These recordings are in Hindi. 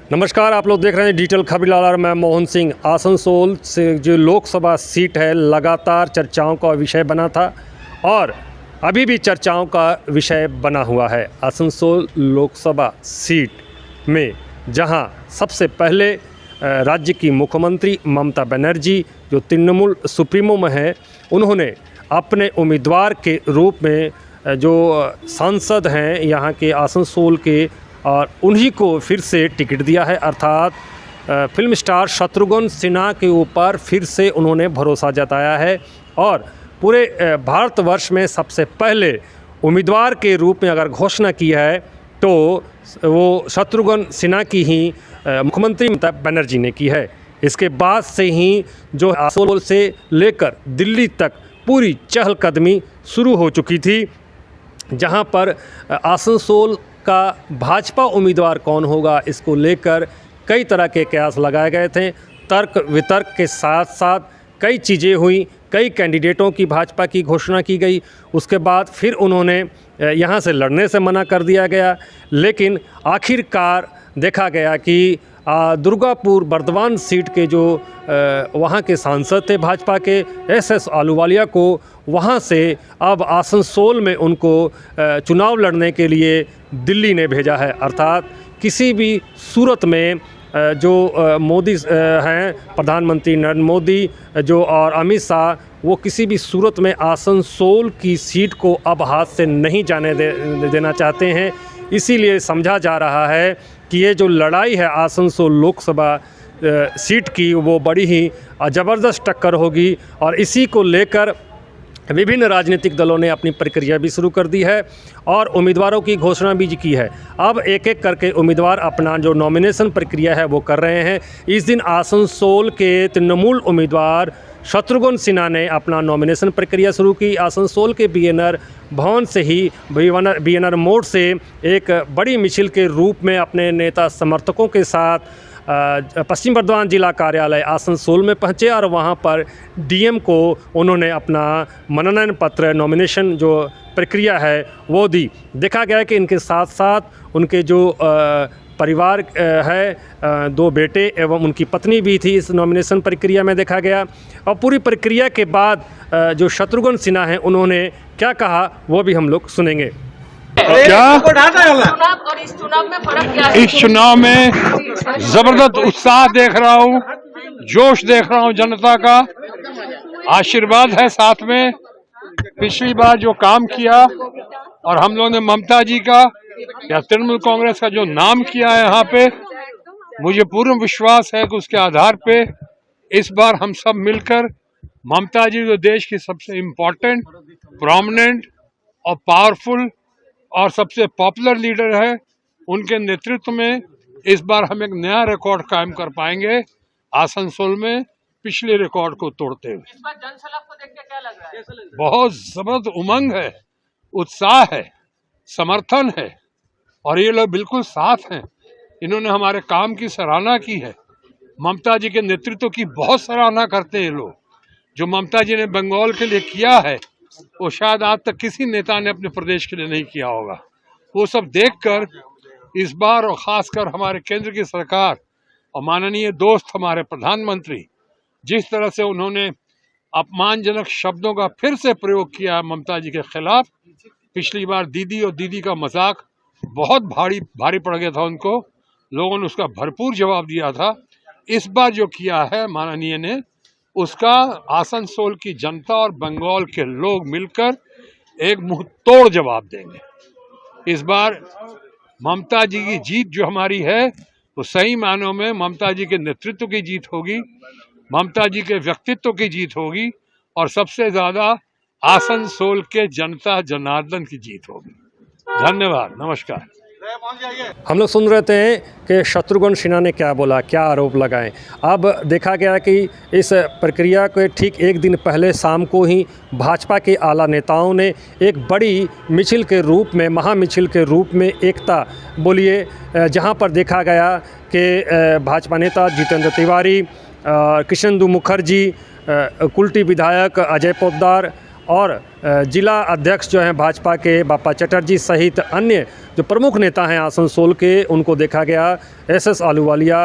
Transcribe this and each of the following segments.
नमस्कार, आप लोग देख रहे हैं डिजिटल खबरलाल। मैं मोहन सिंह। आसनसोल से जो लोकसभा सीट है लगातार चर्चाओं का विषय बना था और अभी भी चर्चाओं का विषय बना हुआ है। आसनसोल लोकसभा सीट में जहां सबसे पहले राज्य की मुख्यमंत्री ममता बनर्जी जो तृणमूल सुप्रीमो में है, उन्होंने अपने उम्मीदवार के रूप में जो सांसद हैं यहाँ के आसनसोल के, और उन्हीं को फिर से टिकट दिया है। अर्थात फिल्म स्टार शत्रुघ्न सिन्हा के ऊपर फिर से उन्होंने भरोसा जताया है और पूरे भारतवर्ष में सबसे पहले उम्मीदवार के रूप में अगर घोषणा की है तो वो शत्रुघ्न सिन्हा की ही मुख्यमंत्री ममता बनर्जी ने की है। इसके बाद से ही जो आसनसोल से लेकर दिल्ली तक पूरी चहलकदमी शुरू हो चुकी थी, जहां पर आसनसोल का भाजपा उम्मीदवार कौन होगा इसको लेकर कई तरह के कयास लगाए गए थे। तर्क वितर्क के साथ साथ कई चीज़ें हुई, कई कैंडिडेटों की भाजपा की घोषणा की गई। उसके बाद फिर उन्होंने यहाँ से लड़ने से मना कर दिया गया, लेकिन आखिरकार देखा गया कि दुर्गापुर बर्दवान सीट के जो वहाँ के सांसद थे भाजपा के एस आलूवालिया को वहाँ से अब आसनसोल में उनको चुनाव लड़ने के लिए दिल्ली ने भेजा है। अर्थात किसी भी सूरत में जो मोदी हैं, प्रधानमंत्री नरेंद्र मोदी जो और अमित शाह, वो किसी भी सूरत में आसनसोल की सीट को अब हाथ से नहीं जाने देना चाहते हैं। इसीलिए समझा जा रहा है कि ये जो लड़ाई है आसनसोल लोकसभा सीट की, वो बड़ी ही ज़बरदस्त टक्कर होगी और इसी को लेकर विभिन्न राजनीतिक दलों ने अपनी प्रक्रिया भी शुरू कर दी है और उम्मीदवारों की घोषणा भी की है। अब एक एक करके उम्मीदवार अपना जो नॉमिनेशन प्रक्रिया है वो कर रहे हैं। इस दिन आसनसोल के तृणमूल उम्मीदवार शत्रुघ्न सिन्हा ने अपना नॉमिनेशन प्रक्रिया शुरू की। आसनसोल के बीएनआर भवन से ही बीएनआर मोड़ से एक बड़ी मिছিল के रूप में अपने नेता समर्थकों के साथ पश्चिम बर्धमान जिला कार्यालय आसनसोल में पहुंचे और वहां पर डीएम को उन्होंने अपना मनोनयन पत्र, नॉमिनेशन जो प्रक्रिया है वो दी। देखा गया कि इनके साथ साथ उनके जो परिवार है, दो बेटे एवं उनकी पत्नी भी थी इस नॉमिनेशन प्रक्रिया में देखा गया। और पूरी प्रक्रिया के बाद जो शत्रुघ्न सिन्हा हैं उन्होंने क्या कहा वो भी हम लोग सुनेंगे। क्या और इस चुनाव में फर्क क्या है? इस चुनाव में जबरदस्त उत्साह देख रहा हूँ, जोश देख रहा हूँ, जनता का आशीर्वाद है साथ में। पिछली बार जो काम किया और हम लोगों ने ममता जी का या तृणमूल कांग्रेस का जो नाम किया है यहाँ पे, मुझे पूर्ण विश्वास है कि उसके आधार पे इस बार हम सब मिलकर ममता जी जो देश की सबसे इम्पोर्टेंट, प्रोमिनेंट और पावरफुल और सबसे पॉपुलर लीडर है, उनके नेतृत्व में इस बार हम एक नया रिकॉर्ड कायम कर पाएंगे आसनसोल में, पिछले रिकॉर्ड को तोड़ते हुए। इस बार जनसलाह को देख के क्या लग रहा है? बहुत जबरदस्त उमंग है, उत्साह है, समर्थन है और ये लोग बिल्कुल साथ हैं। इन्होंने हमारे काम की सराहना की है, ममता जी के नेतृत्व की बहुत सराहना करते हैं लोग। जो ममता जी ने बंगाल के लिए किया है वो शायद आज तक किसी नेता ने अपने प्रदेश के लिए नहीं किया होगा। वो सब देखकर इस बार और खासकर हमारे केंद्र की सरकार और माननीय दोस्त हमारे प्रधानमंत्री जिस तरह से उन्होंने अपमानजनक शब्दों का फिर से प्रयोग किया ममता जी के खिलाफ। पिछली बार दीदी और दीदी का मजाक बहुत भारी पड़ गया था उनको, लोगों ने उसका भरपूर जवाब दिया था। इस बार जो किया है माननीय ने, उसका आसनसोल की जनता और बंगाल के लोग मिलकर एक मुंह तोड़ जवाब देंगे। इस बार ममता जी की जीत जो हमारी है वो सही मायनों में ममता जी के नेतृत्व की जीत होगी, ममता जी के व्यक्तित्व की जीत होगी और सबसे ज्यादा आसनसोल के जनता जनार्दन की जीत होगी। धन्यवाद, नमस्कार। हम लोग सुन रहे थे कि शत्रुघ्न सिन्हा ने क्या बोला, क्या आरोप लगाए। अब देखा गया कि इस प्रक्रिया के ठीक एक दिन पहले शाम को ही भाजपा के आला नेताओं ने एक बड़ी मिছিল के रूप में, महामिছিল के रूप में एकता बोलिए, जहां पर देखा गया कि भाजपा नेता जितेंद्र तिवारी, कृष्णेंदु मुखर्जी, कुल्टी विधायक अजय पोद्दार और जिला अध्यक्ष जो हैं भाजपा के बापा चटर्जी सहित अन्य जो प्रमुख नेता हैं आसनसोल के, उनको देखा गया एसएस आहलूवालिया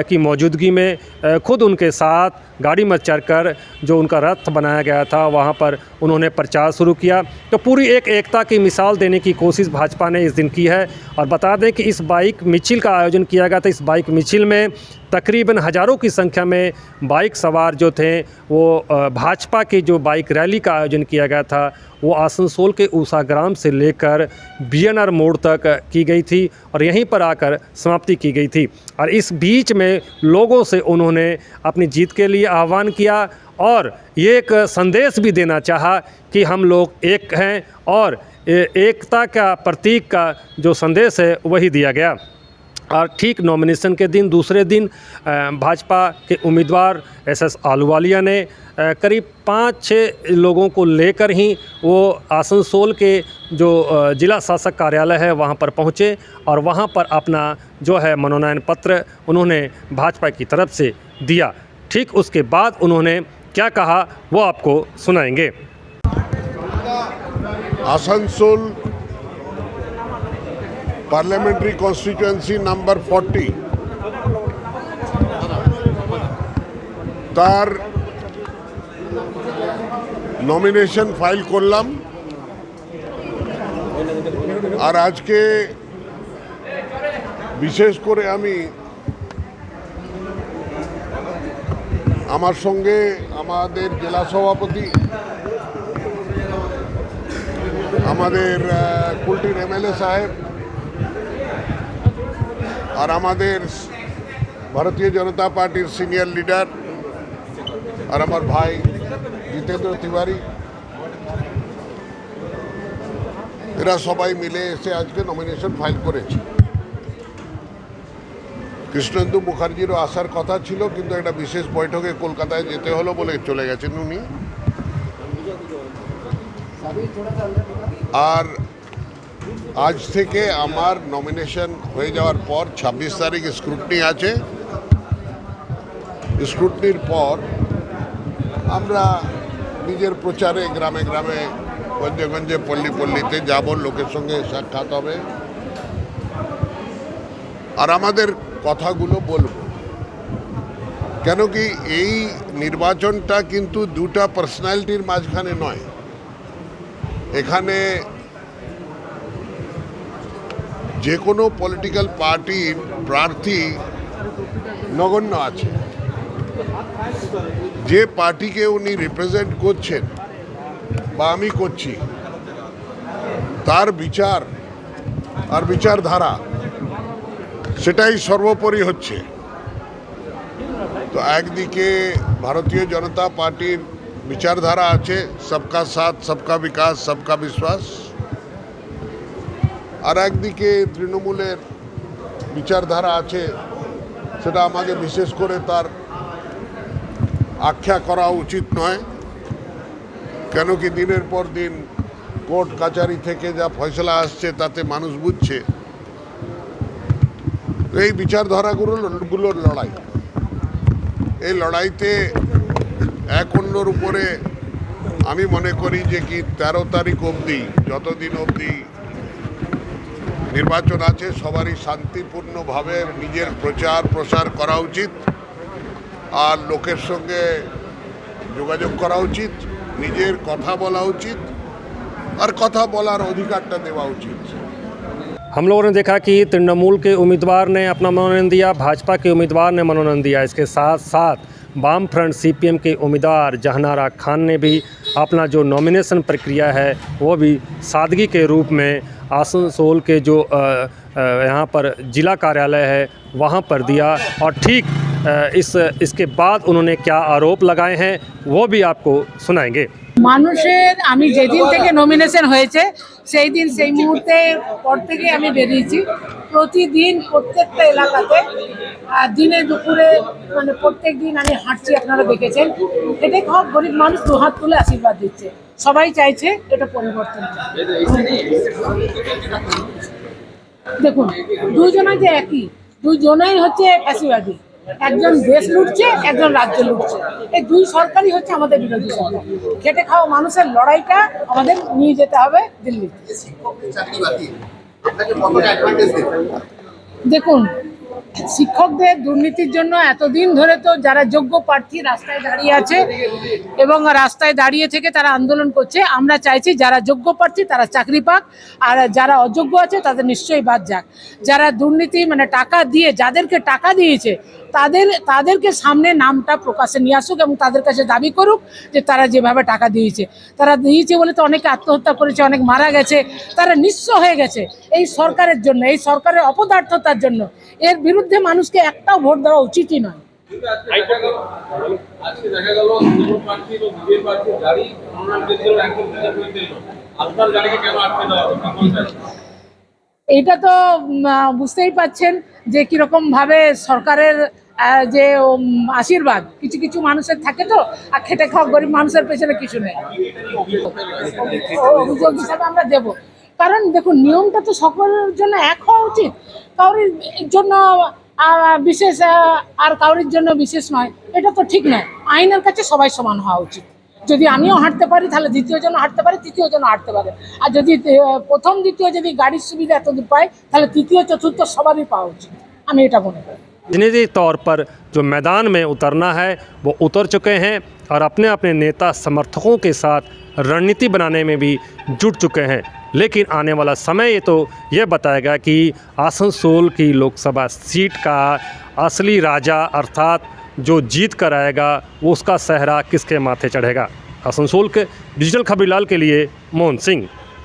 की मौजूदगी में खुद उनके साथ गाड़ी में चढ़कर जो उनका रथ बनाया गया था वहाँ पर उन्होंने प्रचार शुरू किया। तो पूरी एक एकता की मिसाल देने की कोशिश भाजपा ने इस दिन की है। और बता दें कि इस बाइक मिছিল का आयोजन किया गया था। इस बाइक मिছিল में तकरीबन हज़ारों की संख्या में बाइक सवार जो थे वो भाजपा की जो बाइक रैली का आयोजन किया गया था वो आसनसोल के उषाग्राम से लेकर बीएनआर मोड़ तक की गई थी और यहीं पर आकर समाप्ति की गई थी। और इस बीच में लोगों से उन्होंने अपनी जीत के लिए आह्वान किया और ये एक संदेश भी देना चाहा कि हम लोग एक हैं और एकता का प्रतीक का जो संदेश है वही दिया गया। और ठीक नॉमिनेशन के दिन दूसरे दिन भाजपा के उम्मीदवार एसएस आहलूवालिया ने करीब 5-6 लोगों को लेकर ही वो आसनसोल के जो जिला शासक कार्यालय है वहाँ पर पहुँचे और वहाँ पर अपना जो है मनोनयन पत्र उन्होंने भाजपा की तरफ से दिया। ठीक उसके बाद उन्होंने क्या कहा वो आपको सुनाएंगे। आसनसोल पार्लियामेंट्री कन्स्टिट्यूएंसी नंबर 40 तार नॉमिनेशन फाइल करलाम और आज के विशेष करे आमी आमार संगे आमादेर जिला सभापति आमादेर कुल्टीर एमएलए साहेब और आमादेर Bharatiya Janata party senior leader और हमार भाई जितेंद्र तिवारी एरा सबाई मिले एसे आज के नमिनेशन फाइल करेছি। কৃষ্ণেন্দু মুখার্জিরও আসার কথা ছিল কিন্তু একটা বিশেষ বৈঠকে কলকাতায় যেতে হলো বলে চলে গেছেন উনি। আর আজ থেকে আমার নমিনেশন হয়ে যাওয়ার পর 26 তারিখ স্ক্রুটনি আছে। স্ক্রুটনির পর আমরা নিজের প্রচারে গ্রামে গ্রামে গঞ্জে গঞ্জে পল্লী পল্লীতে যাব, লোকের সঙ্গে সাক্ষাৎ হবে আর আমাদের কথাগুলো বলবো। কেন কি এই নির্বাচনটা কিন্তু দুটা পার্সোনালিটির মাঝখানে নয়, এখানে যে কোনো পলিটিক্যাল পার্টির প্রার্থী নগণ্য আছে। যে পার্টিকে উনি রিপ্রেজেন্ট করছেন বা আমি করছি তার বিচার আর বিচারধারা সেটাই সর্বোপরি হচ্ছে। তো একদিকে ভারতীয় জনতা পার্টির বিচারধারা আছে সবকা সাথ সবকা বিকাশ সবকা বিশ্বাস, আর একদিকে তৃণমূলের বিচারধারা আছে, সেটা আমাকে বিশেষ করে তার আখ্যা করা উচিত নয়। কেন কি দিনের পর দিন কোর্ট কাচারি থেকে যা ফয়সলা আসছে তাতে মানুষ বুঝছে এই বিচারধারাগুলোর লড়াই। এই লড়াইতে এক অন্যর উপরে আমি মনে করি যে কি 13 তারিখ অবধি যতদিন অবধি নির্বাচন আছে সবারই শান্তিপূর্ণভাবে নিজের প্রচার প্রসার করা উচিত আর লোকের সঙ্গে যোগাযোগ করা উচিত, নিজের কথা বলা উচিত और कथा बोलार अधिकारটা देवा उचित। हम लोगों ने देखा कि तृणमूल के उम्मीदवार ने अपना मनोनयन दिया, भाजपा के उम्मीदवार ने मनोनयन दिया। इसके साथ साथ वाम फ्रंट सीपीएम के उम्मीदवार जहानारा खान ने भी अपना जो नॉमिनेशन प्रक्रिया है वो भी सादगी के रूप में आसनसोल के जो यहाँ पर जिला कार्यालय है वहाँ पर दिया। और ठीक इसके बाद उन्होंने क्या आरोप लगाए हैं वो भी आपको सुनाएंगे। মানুষের আমি যেদিন থেকে নমিনেশন হয়েছে সেই দিন সেই মুহূর্তে পর থেকে আমি বেরিয়েছি। প্রতিদিন প্রত্যেকটা এলাকাতে দিনে দুপুরে মানে প্রত্যেক দিন আমি হাঁটছি, আপনারা দেখেছেন। এটা সব গরিব মানুষ দু হাত তুলে আশীর্বাদ দিচ্ছে, সবাই চাইছে এটা পরিবর্তন। দেখুন দুজনে যে একই, দুজনেই হচ্ছে ফ্যাসিবাদী, একজন দেশ লুটছে একজন রাজ্য লুটছে। এই দুই সরকারই হচ্ছে আমাদের বিরোধী সরকার। খেটে খাওয়া মানুষের লড়াইটা আমাদের নিয়ে যেতে হবে দিল্লিতে। আপনাকে কতটা অ্যাডভান্টেজ দেবে? দেখুন, শিক্ষকদের দুর্নীতির জন্য এতদিন ধরে তো যারা যোগ্য প্রার্থী রাস্তায় দাঁড়িয়ে আছে এবং রাস্তায় দাঁড়িয়ে থেকে তারা আন্দোলন করছে। আমরা চাইছি যারা যোগ্য প্রার্থী তারা চাকরি পাক, আর যারা অযোগ্য আছে তাদের নিশ্চয়ই বাদ যাক। যারা দুর্নীতি মানে টাকা দিয়ে, যাদেরকে টাকা দিয়েছে তাদেরকে সামনে নামটা প্রকাশে নিয়ে আসুক এবং তাদের কাছে দাবি করুক যে তারা যেভাবে টাকা দিয়েছে, তারা দিয়েছে বলে তো অনেকে আত্মহত্যা করেছে, অনেক মারা গেছে, তারা নিঃস্ব হয়ে গেছে এই সরকারের জন্য, এই সরকারের অপদার্থতার জন্য। এর বিরুদ্ধে মানুষকে একটাও ভোট দেওয়া উচিতই নয়। আজকে দেখা গেল প্রার্থী এবং বিজেপি প্রার্থীর গাড়ি মনোনয়নের জন্য একদম আপনার গাড়িকে কেন আটকে দেওয়া হলো, কি বলবেন? এটা তো বুঝতেই পাচ্ছেন যে কিরকম ভাবে সরকারের যে আশীর্বাদ কিছু কিছু মানুষের থাকে, তো আর খেটে খাওয়া গরিব মানুষের পেছনে কিছু নেই। অভিযোগ হিসাবে আমরা দেব, কারণ দেখুন নিয়মটা তো সকলের জন্য এক হওয়া উচিত, কারোর জন্য বিশেষ আর কারোর জন্য বিশেষ নয়, এটা তো ঠিক নয়। আইনের কাছে সবাই সমান হওয়া উচিত। যদি আমিও হাঁটতে পারি তাহলে দ্বিতীয় জন হাঁটতে পারে, তৃতীয় জন হাঁটতে পারে। আর যদি প্রথম দ্বিতীয় যদি গাড়ির সুবিধা এতদূর পায় তাহলে তৃতীয় চতুর্থ সবারই পাওয়া উচিত, আমি এটা মনে করি। राजनीतिक तौर पर जो मैदान में उतरना है वो उतर चुके हैं और अपने अपने नेता समर्थकों के साथ रणनीति बनाने में भी जुट चुके हैं। लेकिन आने वाला समय ये तो ये बताएगा कि आसनसोल की लोकसभा सीट का असली राजा अर्थात जो जीत कर आएगा वो उसका सेहरा किसके माथे चढ़ेगा। आसनसोल के डिजिटल खबरीलाल के लिए मोहन सिंह।